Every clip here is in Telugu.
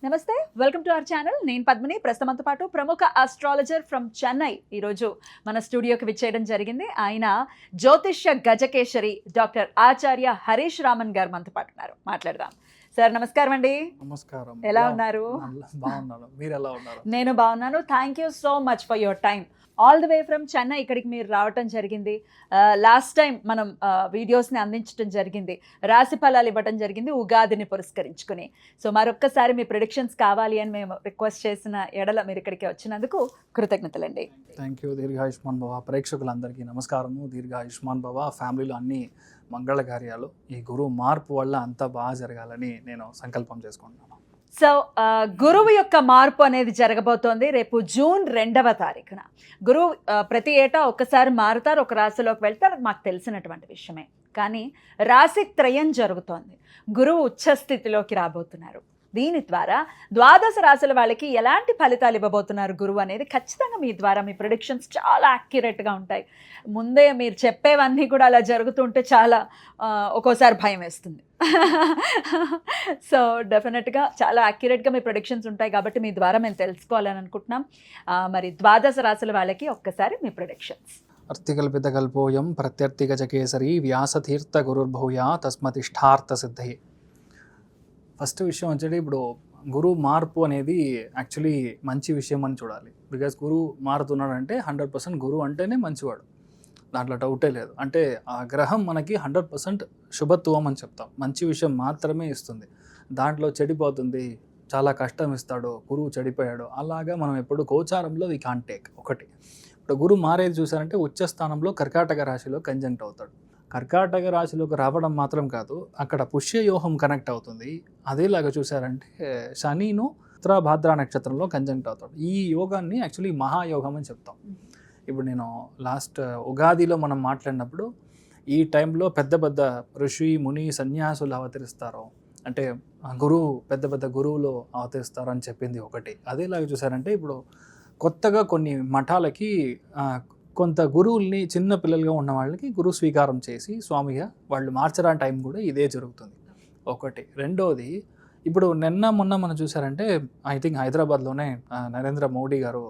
నమస్తే, వెల్కమ్ టు అవర్ ఛానల్. నేను పద్మిని. ప్రస్తుతంతో పాటు ప్రముఖ ఆస్ట్రాలజర్ ఫ్రమ్ చెన్నై ఈరోజు మన స్టూడియోకి విచ్చేయడం జరిగింది. ఆయన జ్యోతిష్య గజకేశరి డాక్టర్ ఆచార్య హరీష్ రామన్ గారు మనతో పాటు ఉన్నారు. మాట్లాడదాం. సార్ నమస్కారం అండి. నమస్కారం. ఎలా ఉన్నారు? బాగున్నాను. మీరు ఎలా ఉన్నారు? నేను బాగున్నాను. Thank you so much for your time. All the way from Chennai ఇక్కడికి మీరు రావటం జరిగింది. లాస్ట్ టైం మనం వీడియోస్ని అందించడం జరిగింది, రాశి ఫలాలు ఇవ్వటం జరిగింది ఉగాదిని పురస్కరించుకుని. సో మరొక్కసారి మీ ప్రిడిక్షన్స్ కావాలి అని మేము రిక్వెస్ట్ చేసిన ఎడల మీరు ఇక్కడికి వచ్చినందుకు కృతజ్ఞతలండి. Thank you. దీర్ఘాయుష్మాన్ భవ. ప్రేక్షకులందరికీ నమస్కారము. దీర్ఘాయుష్మాన్ భవ. ఫ్యామిలీలో అన్ని మంగళ కార్యాలు ఈ గురువు మార్పు వల్ల అంతా బాగా జరగాలని నేను సంకల్పం చేసుకుంటున్నాను. సో గురువు యొక్క మార్పు అనేది జరగబోతోంది రేపు జూన్ 2వ తారీఖున. గురువు ప్రతి ఏటా ఒక్కసారి మారుతారు, ఒక రాశిలోకి వెళ్తారు, అది మాకు తెలిసినటువంటి విషయమే. కానీ రాశి త్రయం జరుగుతోంది. గురువు ఉచ్చస్థితిలోకి రాబోతున్నారు. దీని ద్వారా ద్వాదశ రాశుల వాళ్ళకి ఎలాంటి ఫలితాలు ఇవ్వబోతున్నారు గురువు అనేది ఖచ్చితంగా మీ ద్వారా మీ ప్రిడిక్షన్స్ చాలా యాక్యురేట్గా ఉంటాయి. ముందే మీరు చెప్పేవన్నీ కూడా అలా జరుగుతుంటే చాలా ఒక్కోసారి భయం వేస్తుంది. సో డెఫినెట్గా చాలా యాక్యురేట్గా మీ ప్రిడిక్షన్స్ ఉంటాయి కాబట్టి మీ ద్వారా మేము తెలుసుకోవాలని అనుకుంటున్నాం. మరి ద్వాదశ రాశుల వాళ్ళకి ఒక్కసారి మీ ప్రిడిక్షన్స్. అర్థికల్పితకల్పోయం ప్రత్యర్థిగజకేసరి వ్యాసతీర్థ గురుర్భూయా తస్మతిష్టార్థ సిద్ధి. ఫస్ట్ విషయం వచ్చేది, ఇప్పుడు గురువు మార్పు అనేది యాక్చువల్లీ మంచి విషయం అని చూడాలి. బికాస్ గురువు మారుతున్నాడంటే 100% గురువు అంటేనే మంచివాడు, దాంట్లో డౌటే లేదు. అంటే ఆ గ్రహం మనకి 100% శుభత్వం అని చెప్తాం. మంచి విషయం మాత్రమే ఇస్తుంది. దాంట్లో చెడిపోతుంది, చాలా కష్టం ఇస్తాడు, గురువు చెడిపోయాడు అలాగా మనం ఎప్పుడు గోచారంలో వి కాంట్ టేక్. ఒకటి, ఇప్పుడు గురువు మారేది చూసారంటే ఉచ్చస్థానంలో కర్కాటక రాశిలో కంజంక్ట్ అవుతాడు. కర్కాటక రాశిలోకి రావడం మాత్రం కాదు, అక్కడ పుష్యయోహం కనెక్ట్ అవుతుంది. అదేలాగా చూసారంటే శనిను ఉత్తరాభాద్ర నక్షత్రంలో కంజంక్ట్ అవుతాడు. ఈ యోగాన్ని యాక్చువల్లీ మహాయోగం అని చెప్తాం. ఇప్పుడు నేను లాస్ట్ ఉగాదిలో మనం మాట్లాడినప్పుడు ఈ టైంలో పెద్ద పెద్ద ఋషి ముని సన్యాసులు అవతరిస్తారు, అంటే గురువు పెద్ద పెద్ద గురువులు అవతరిస్తారు అని చెప్పింది ఒకటి. అదేలాగా చూసారంటే ఇప్పుడు కొత్తగా కొన్ని మఠాలకి కొంత గురువుల్ని చిన్న పిల్లలుగా ఉన్న వాళ్ళకి గురువు స్వీకారం చేసి స్వామిగా వాళ్ళు మార్చడానికి టైం కూడా ఇదే జరుగుతుంది. ఒకటి. రెండోది, ఇప్పుడు మొన్న మనం చూసారంటే ఐ థింక్ హైదరాబాద్లోనే నరేంద్ర మోడీ గారు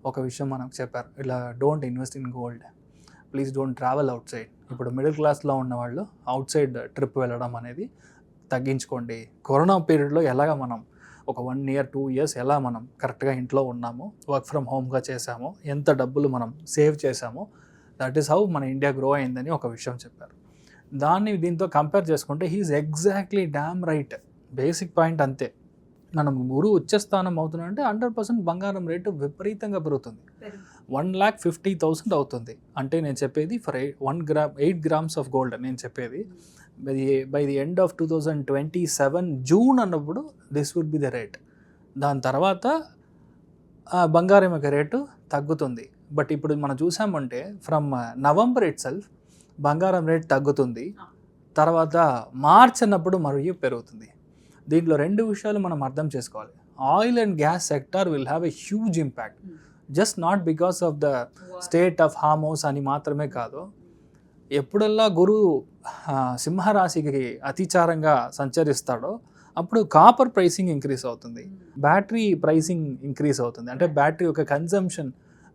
ఒక విషయం మనకు చెప్పారు, ఇలా don't invest in gold, please don't travel out side. ఇప్పుడు మిడిల్ క్లాస్లో ఉన్న వాళ్ళు అవుట్ సైడ్ ట్రిప్ వెళ్ళడం అనేది తగ్గించుకోండి. కరోనా పీరియడ్లో ఎలాగ మనం ఒక 1 year 2 years ఎలా మనం కరెక్ట్గా ఇంట్లో ఉన్నామో, వర్క్ ఫ్రమ్ హోమ్గా చేసామో, ఎంత డబ్బులు మనం సేవ్ చేసామో, దట్ ఈస్ హౌ మన ఇండియా గ్రో అయిందని ఒక విషయం చెప్పారు. దీంతో కంపేర్ చేసుకుంటే he is exactly damn right. Basic point అంతే. మనం గురువు ఉచ్చస్థానం అవుతున్నాడంటే 100% బంగారం రేటు విపరీతంగా పెరుగుతుంది. 1,50,000 అవుతుంది. అంటే నేను చెప్పేది ఫర్ 8 grams ఆఫ్ గోల్డ్ నేను చెప్పేది. By the end of 2027 June అన్నప్పుడు this would be the rate. దాని తర్వాత బంగారం యొక్క రేటు తగ్గుతుంది. బట్ ఇప్పుడు మనం చూసామంటే ఫ్రమ్ నవంబర్ ఇట్ సెల్ఫ్ బంగారం రేట్ తగ్గుతుంది, తర్వాత మార్చ్ అన్నప్పుడు మరియు పెరుగుతుంది. దీంట్లో 2 విషయాలు మనం అర్థం చేసుకోవాలి. Oil and gas sector will have a huge impact, just not because of the state of Hormuz అని మాత్రమే కాదు. ఎప్పుడల్లా గురువు సింహరాశికి అతిచారంగా సంచరిస్తాడో అప్పుడు కాపర్ ప్రైసింగ్ ఇంక్రీజ్ అవుతుంది, బ్యాటరీ ప్రైసింగ్ ఇంక్రీజ్ అవుతుంది. అంటే బ్యాటరీ యొక్క కన్జంప్షన్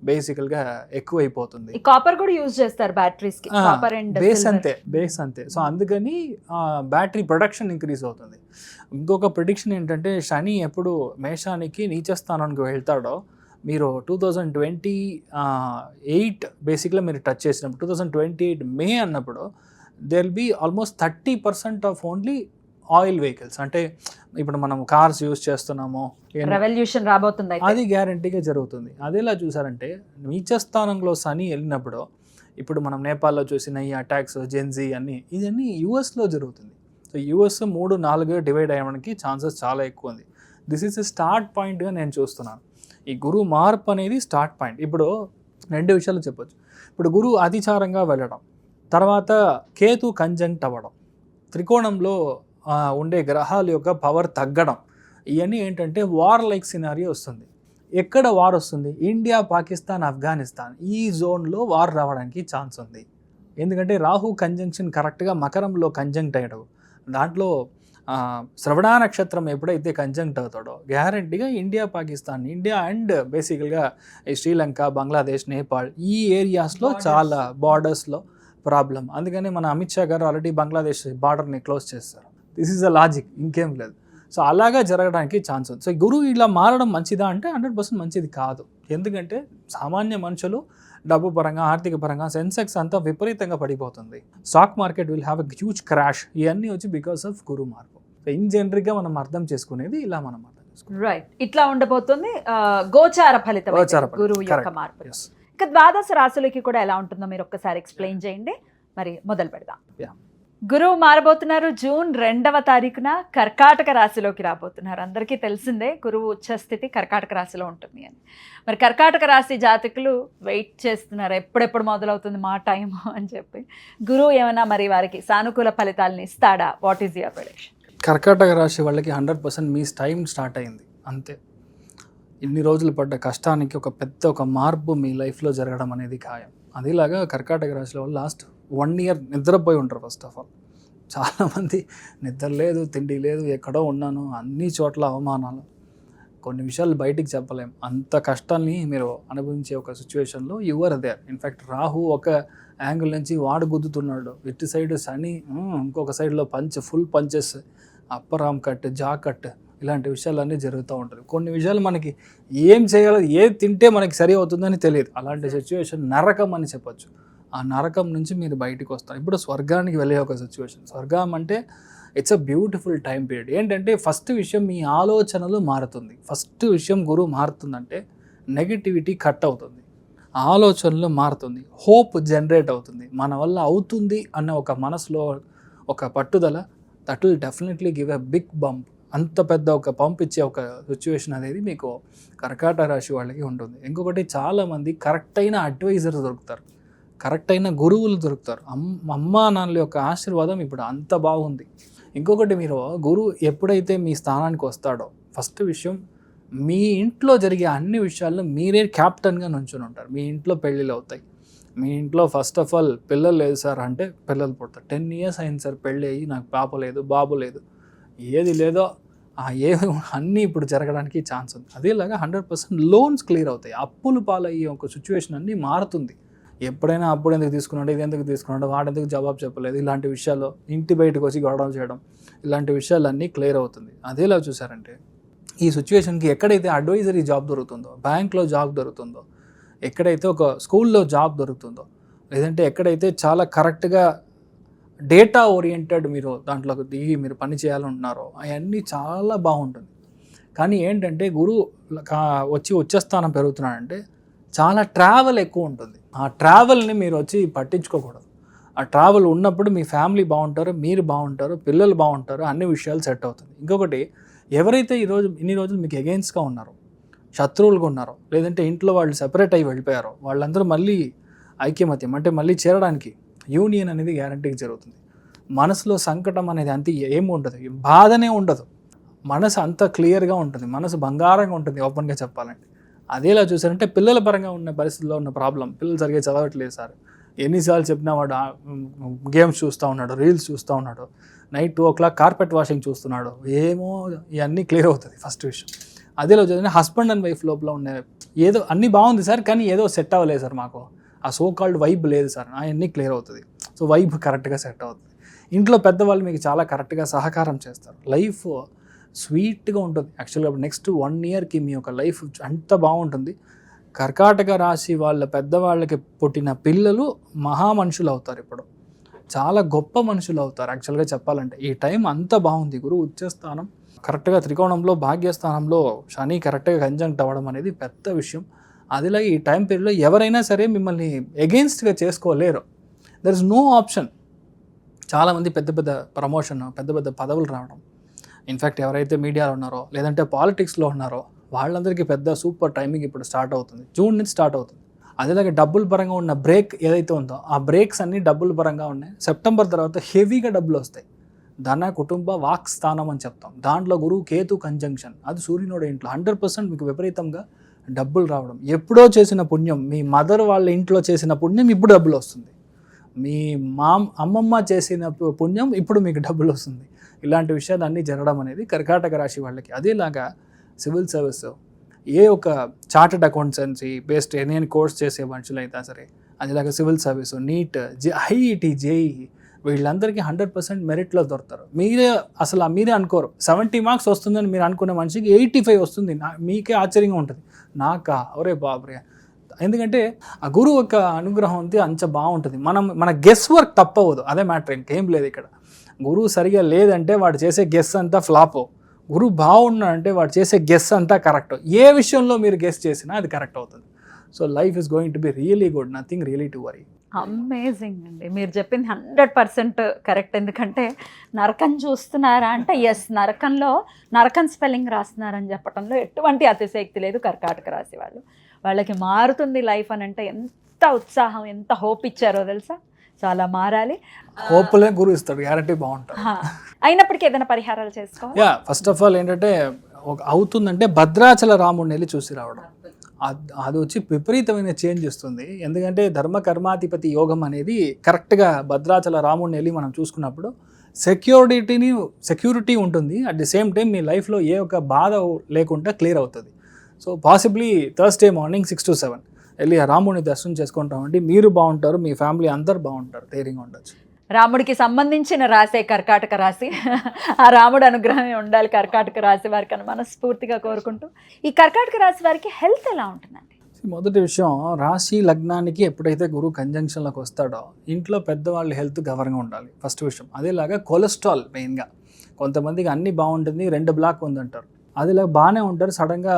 బేసికల్గా ఎక్కువైపోతుంది. కాపర్ కూడా యూజ్ చేస్తారు బ్యాటరీస్ కి, కాపర్ అండ్ బేస్ అంతే. సో అందుకని బ్యాటరీ ప్రొడక్షన్ ఇంక్రీజ్ అవుతుంది. ఇంకొక ప్రిడిక్షన్ ఏంటంటే, శని ఎప్పుడు మేషానికి నీచస్థానానికి వెళ్తాడో మీరు 2028 బేసిక్గా మీరు టచ్ చేసినప్పుడు 2028 మే అన్నప్పుడు there will be almost 30% of only oil vehicles. అంటే ఇప్పుడు మనం కార్స్ యూజ్ చేస్తున్నామో రెవల్యూషన్ రాబోతుంది, అది గ్యారంటీగా జరుగుతుంది. అదేలా చూసారంటే నీచస్థానంలో శని వెళ్ళినప్పుడు ఇప్పుడు మనం నేపాల్లో చూసిన ఈ అటాక్స్ జెన్జీ ఇవన్నీ యూఎస్లో జరుగుతుంది. సో యూఎస్ 3-4 డివైడ్ అయ్యడానికి ఛాన్సెస్ చాలా ఎక్కువ ఉంది. దిస్ ఈస్ ఎ స్టార్ట్ పాయింట్గా నేను చూస్తున్నాను. ఈ గురువు మార్పు అనేది స్టార్ట్ పాయింట్. ఇప్పుడు 2 విషయాలు చెప్పొచ్చు. ఇప్పుడు గురువు అతిచారంగా వెళ్ళడం, తర్వాత కేతు కంజంక్ట్ అవ్వడం, త్రికోణంలో ఉండే గ్రహాల యొక్క పవర్ తగ్గడం, ఇవన్నీ ఏంటంటే వార్ లైక్ సినారియో వస్తుంది. ఎక్కడ వార్ వస్తుంది? ఇండియా, పాకిస్తాన్, ఆఫ్ఘనిస్తాన్ ఈ జోన్లో వార్ రావడానికి ఛాన్స్ ఉంది. ఎందుకంటే రాహు కంజంక్షన్ కరెక్ట్గా మకరంలో కంజంక్ట్ అయ్యడం, దాంట్లో శ్రవణ నక్షత్రం ఎప్పుడైతే కంజంక్ట్ అవుతాడో గ్యారంటీగా ఇండియా, పాకిస్తాన్, ఇండియా అండ్ బేసికల్గా శ్రీలంక, బంగ్లాదేశ్, నేపాల్ ఈ ఏరియాస్లో చాలా బార్డర్స్లో ప్రాబ్లం. అందుకని మన అమిత్ షా గారు ఆల్రెడీ బంగ్లాదేశ్ బార్డర్ని క్లోజ్ చేస్తారు. దిస్ ఈజ్ అ లాజిక్, ఇంకేం లేదు. సో అలాగా జరగడానికి ఛాన్స్ ఉంది. సో గురువు ఇలా మారడం మంచిదా అంటే 100% మంచిది కాదు. ఎందుకంటే సామాన్య మనుషులు డబ్బు పరంగా, ఆర్థిక పరంగా సెన్సెక్స్ అంతా విపరీతంగా పడిపోతుంది. Stock market will have a huge crash. ఇవన్నీ వచ్చి బికాస్ ఆఫ్ గురు మార్పు. ఇన్ జనరల్గా మనం అర్థం చేసుకునేది ఇలా మనం అర్థం చేసుకోవాలి. రైట్, ఇట్లా ఉండబోతుంది గోచార ఫలితం గురువు యొక్క మార్పు. ఇక ద్వాదశ రాశులకి కూడా ఎలా ఉంటుందో మీరు ఒక్కసారి ఎక్స్ప్లెయిన్ చేయండి. మరి మొదలు పెడదాం. గురువు మారబోతున్నారు. జూన్ 2వ తారీఖున కర్కాటక రాశిలోకి రాబోతున్నారు. అందరికీ తెలిసిందే గురువు ఉచ్చస్థితి కర్కాటక రాశిలో ఉంటుంది అని. మరి కర్కాటక రాశి జాతకులు వెయిట్ చేస్తున్నారు, ఎప్పుడెప్పుడు మొదలవుతుంది మా టైం అని చెప్పి. గురువు ఏమైనా మరి వారికి సానుకూల ఫలితాలను ఇస్తాడా? What is your prediction? కర్కాటక రాశి వాళ్ళకి 100% మీ టైం స్టార్ట్ అయింది అంతే. ఇన్ని రోజులు పడ్డ కష్టానికి ఒక మార్పు మీ లైఫ్లో జరగడం అనేది ఖాయం. అదేలాగా కర్కాటక రాశిలో వాళ్ళు లాస్ట్ 1 year నిద్రపోయి ఉంటారు. ఫస్ట్ ఆఫ్ ఆల్ చాలామంది నిద్ర లేదు, తిండి లేదు, ఎక్కడో ఉన్నాను, అన్ని చోట్ల అవమానాలు, కొన్ని విషయాలు బయటికి చెప్పలేం. అంత కష్టాన్ని మీరు అనుభవించే ఒక సిచ్యువేషన్లో యువర్ దేర్. ఇన్ఫ్యాక్ట్ రాహు ఒక యాంగిల్ నుంచి వాడు గుద్దుతున్నాడు, ఇటు సైడ్ శని, ఇంకొక సైడ్లో full punches, upper arm cut, జా కట్, ఇలాంటి విషయాలన్నీ జరుగుతూ ఉంటుంది. కొన్ని విషయాలు మనకి ఏం చేయాలో, ఏది తింటే మనకి సరి అవుతుందని తెలియదు. అలాంటి సిచ్యువేషన్ నరకం అని చెప్పొచ్చు. ఆ నరకం నుంచి మీరు బయటికి వస్తారు. ఇప్పుడు స్వర్గానికి వెళ్ళే ఒక సిచ్యువేషన్. స్వర్గం అంటే it's a beautiful time period. ఏంటంటే ఫస్ట్ విషయం మీ ఆలోచనలు మారుతుంది. ఫస్ట్ విషయం గురువు మారుతుందంటే నెగిటివిటీ కట్ అవుతుంది, ఆలోచనలు మారుతుంది, హోప్ జనరేట్ అవుతుంది. మన వల్ల అవుతుంది అన్న ఒక మనసులో ఒక పట్టుదల, that will definitely give a big bump. అంత పెద్ద ఒక పంప్ ఇచ్చే ఒక సిచ్యువేషన్ అనేది మీకు కర్కాటక రాశి వాళ్ళకి ఉంటుంది. ఇంకొకటి, చాలామంది కరెక్ట్ అయిన అడ్వైజర్ దొరుకుతారు, కరెక్ట్ అయిన గురువులు దొరుకుతారు. అమ్మా నాన్నల యొక్క ఆశీర్వాదం ఇప్పుడు అంత బాగుంది. ఇంకొకటి, మీరు గురువు ఎప్పుడైతే మీ స్థానానికి వస్తాడో ఫస్ట్ విషయం, మీ ఇంట్లో జరిగే అన్ని విషయాల్లో మీరే క్యాప్టెన్గా నుంచుని ఉంటారు. మీ ఇంట్లో పెళ్ళిళ్ళు అవుతాయి. మీ ఇంట్లో ఫస్ట్ ఆఫ్ ఆల్ పిల్లలు లేదు సార్ అంటే పిల్లలు పుడతారు. 10 years అయింది సార్ పెళ్ళి అయ్యి, నాకు పాప లేదు, బాబు లేదు, ఏది లేదో అన్నీ ఇప్పుడు జరగడానికి ఛాన్స్ ఉంది. అదేలాగా 100% లోన్స్ క్లియర్ అవుతాయి. అప్పులు పాలయ్యే ఒక సిచ్యువేషన్ అన్నీ మారుతుంది. ఎప్పుడైనా అప్పుడు ఎందుకు తీసుకున్నాడు, ఇది ఎందుకు తీసుకున్నాడు, వాడెందుకు జవాబు చెప్పలేదు, ఇలాంటి విషయాలు ఇంటి బయటకు వచ్చి గొడవ చేయడం, ఇలాంటి విషయాలన్నీ క్లియర్ అవుతుంది. అదేలా చూసారంటే ఈ సిచ్యువేషన్కి ఎక్కడైతే అడ్వైజరీ జాబ్ దొరుకుతుందో, బ్యాంక్లో జాబ్ దొరుకుతుందో, ఎక్కడైతే ఒక స్కూల్లో జాబ్ దొరుకుతుందో, లేదంటే ఎక్కడైతే చాలా కరెక్ట్గా డేటా ఓరియంటెడ్ మీరు దాంట్లోకి దిగి మీరు పని చేయాలనుకుంటున్నారో అవన్నీ చాలా బాగుంటుంది. కానీ ఏంటంటే గురువు వచ్చి ఉచ్చస్థానం పెరుగుతున్నాడంటే చాలా ట్రావెల్ ఎక్కువ ఉంటుంది. ఆ ట్రావెల్ని మీరు వచ్చి పట్టించుకోకూడదు. ఆ ట్రావెల్ ఉన్నప్పుడు మీ ఫ్యామిలీ బాగుంటారు, మీరు బాగుంటారు, పిల్లలు బాగుంటారు, అన్ని విషయాలు సెట్ అవుతుంది. ఇంకొకటి, ఎవరైతే ఇన్ని రోజులు మీకు ఎగెయిన్స్ట్గా ఉన్నారో, శత్రువులుగా ఉన్నారో, లేదంటే ఇంట్లో వాళ్ళు సెపరేట్ అయ్యి వెళ్ళిపోయారో, వాళ్ళందరూ మళ్ళీ ఐక్యమత్యం అంటే మళ్ళీ చేరడానికి యూనియన్ అనేది గ్యారంటీగా జరుగుతుంది. మనసులో సంకటం అనేది అంత ఏమి ఉండదు, బాధనే ఉండదు. మనసు అంత క్లియర్గా ఉంటుంది, మనసు బంగారంగా ఉంటుంది ఓపెన్గా చెప్పాలంటే. అదేలా చూసారంటే పిల్లల పరంగా ఉన్న పరిస్థితుల్లో ఉన్న ప్రాబ్లం, పిల్లలు సరిగ్గా చదవట్లేదు సార్, ఎన్నిసార్లు చెప్పినా వాడు గేమ్స్ చూస్తూ ఉన్నాడు, రీల్స్ చూస్తూ ఉన్నాడు, నైట్ 2 o'clock కార్పెట్ వాషింగ్ చూస్తున్నాడు, ఏమో ఇవన్నీ క్లియర్ అవుతుంది ఫస్ట్ విషయం. అదేలో చదివిన హస్బెండ్ అండ్ వైఫ్ లోపల ఉన్న ఏదో అన్నీ బాగుంది సార్, కానీ ఏదో సెట్ అవ్వలేదు సార్, మాకు ఆ సో కాల్డ్ వైబ్ లేదు సార్, అవన్నీ క్లియర్ అవుతుంది. సో వైబ్ కరెక్ట్గా సెట్ అవుతుంది. ఇంట్లో పెద్దవాళ్ళు మీకు చాలా కరెక్ట్గా సహకారం చేస్తారు. లైఫ్ స్వీట్గా ఉంటుంది. యాక్చువల్గా నెక్స్ట్ 1 yearకి మీ యొక్క లైఫ్ అంత బాగుంటుంది. కర్కాటక రాశి వాళ్ళ పెద్దవాళ్ళకి పుట్టిన పిల్లలు మహా మనుషులు అవుతారు. ఇప్పుడు చాలా గొప్ప మనుషులు అవుతారు. యాక్చువల్గా చెప్పాలంటే ఈ టైం అంత బాగుంది. గురువు ఉచ్చస్థానం కరెక్ట్గా త్రికోణంలో, భాగ్యస్థానంలో శని కరెక్ట్గా కంజంక్ట్ అవ్వడం అనేది పెద్ద విషయం. అదిలాగే ఈ టైం పీరియడ్లో ఎవరైనా సరే మిమ్మల్ని ఎగెయిన్స్ట్గా చేసుకోలేరు. There is no option. చాలామంది పెద్ద పెద్ద ప్రమోషన్, పెద్ద పెద్ద పదవులు రావడం, ఇన్ఫ్యాక్ట్ ఎవరైతే మీడియాలో ఉన్నారో లేదంటే పాలిటిక్స్లో ఉన్నారో వాళ్ళందరికీ పెద్ద సూపర్ టైమింగ్ ఇప్పుడు స్టార్ట్ అవుతుంది. జూన్ నుంచి స్టార్ట్ అవుతుంది. అదేలాగే డబ్బుల పరంగా ఉన్న బ్రేక్ ఏదైతే ఉందో ఆ బ్రేక్స్ అన్నీ డబ్బుల పరంగా ఉన్నాయి. సెప్టెంబర్ తర్వాత హెవీగా డబ్బులు వస్తాయి. ధన, కుటుంబ, వాక్ స్థానం అని చెప్తాం. దాంట్లో గురువు కేతు కంజంక్షన్, అది సూర్యునోడు ఇంట్లో 100% మీకు విపరీతంగా డబ్బులు రావడం. ఎప్పుడో చేసిన పుణ్యం, మీ మదర్ వాళ్ళ ఇంట్లో చేసిన పుణ్యం ఇప్పుడు డబ్బులు వస్తుంది. మీ అమ్మమ్మ చేసిన పుణ్యం ఇప్పుడు మీకు డబ్బులు వస్తుంది. ఇలాంటి విషయాలు అన్నీ జరగడం అనేది కర్కాటక రాశి వాళ్ళకి. అదేలాగా సివిల్ సర్వీస్, ఏ ఒక చార్టెడ్ అకౌంటెన్సీ బేస్డ్ నేను కోర్స్ చేసే మనుషులు అయితే సరే, అదేలాగా civil service, NEET, IIT, JEE, వీళ్ళందరికీ 100% మెరిట్లో దొరుకుతారు. మీరే అనుకోరు 70 మార్క్స్ వస్తుందని మీరు అనుకునే మనిషికి 85 వస్తుంది. మీకే ఆశ్చర్యంగా ఉంటుంది. నాకా ఒరే బాబురే. ఎందుకంటే ఆ గురువు యొక్క అనుగ్రహం ఉంది, అంత బాగుంటుంది. మన గెస్ వర్క్ తప్పవదు, అదే మ్యాటర్, ఇంకేం లేదు ఇక్కడ. గురువు సరిగా లేదంటే వాడు చేసే గెస్ అంతా ఫ్లాప్. గురువు బాగున్నాడంటే వాడు చేసే గెస్ అంతా కరెక్ట్. ఏ విషయంలో మీరు గెస్ చేసినా అది కరెక్ట్ అవుతుంది. So life is going to be really good, nothing really to worry. Amazing అండి, మీరు చెప్పింది 100% కరెక్ట్. ఎందుకంటే నరకం చూస్తున్నారా అంటే ఎస్, నరకం స్పెల్లింగ్ రాస్తున్నారని చెప్పడంలో ఎటువంటి అతిశయక్తి లేదు. కర్కాటక రాశి వాళ్ళకి మారుతుంది లైఫ్ అని అంటే ఎంత ఉత్సాహం, ఎంత హోప్ ఇచ్చారో తెలుసా. సో అలా మారాలి. హోప్లే గురువు ఇస్తాడు, గ్యారంటీ బాగుంటుంది. అయినప్పటికీ ఏదైనా పరిహారాలు చేసుకోవాలి. ఫస్ట్ ఆఫ్ ఆల్ ఏంటంటే అవుతుందంటే భద్రాచల రాముడిని వెళ్ళి చూసి రావడం, అది వచ్చి విపరీతమైన చేంజ్ ఇస్తుంది. ఎందుకంటే ధర్మ కర్మాధిపతి యోగం అనేది కరెక్ట్గా భద్రాచల రాముడిని వెళ్ళి మనం చూసుకున్నప్పుడు సెక్యూరిటీ ఉంటుంది. అట్ ది సేమ్ టైం మీ లైఫ్లో ఏ ఒక బాధ లేకుండా క్లియర్ అవుతుంది. So possibly Thursday morning 6 to 7 వెళ్ళి ఆ రాముడిని దర్శనం చేసుకుంటామండి. మీరు బాగుంటారు, మీ ఫ్యామిలీ అందరు బాగుంటారు, ధైర్యంగా ఉండొచ్చు. రాముడికి సంబంధించిన రాసే కర్కాటక రాశి, ఆ రాముడు అనుగ్రహమే ఉండాలి కర్కాటక రాశి వారికి అని మనస్ఫూర్తిగా కోరుకుంటూ, ఈ కర్కాటక రాశి వారికి హెల్త్ ఎలా ఉంటుందండి? మొదటి విషయం, రాశి లగ్నానికి ఎప్పుడైతే గురువు కంజంక్షన్లోకి వస్తాడో ఇంట్లో పెద్దవాళ్ళ హెల్త్ గవర్నగా ఉండాలి, ఫస్ట్ విషయం. అదేలాగా కొలెస్ట్రాల్ మెయిన్గా, కొంతమందికి అన్నీ బాగుంటుంది, 2 బ్లాక్ ఉందంటారు, అదిలా బాగానే ఉంటారు, సడన్గా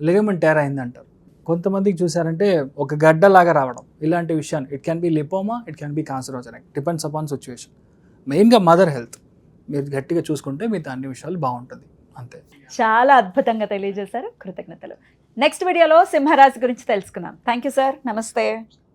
లిగమెంట్ టేర్ అయిందంటారు. కొంతమందికి చూసారంటే ఒక గడ్డలాగా రావడం, ఇలాంటి విషయాన్ని, it can be lipoma, it can be cancerogenic, depends upon situation. మెయిన్గా మదర్ హెల్త్ మీరు గట్టిగా చూసుకుంటే మిగతా అన్ని విషయాలు బాగుంటుంది, అంతే. చాలా అద్భుతంగా తెలియజేశారు, కృతజ్ఞతలు. నెక్స్ట్ వీడియోలో సింహరాశి గురించి తెలుసుకుందాం. థ్యాంక్ యూ సార్, నమస్తే.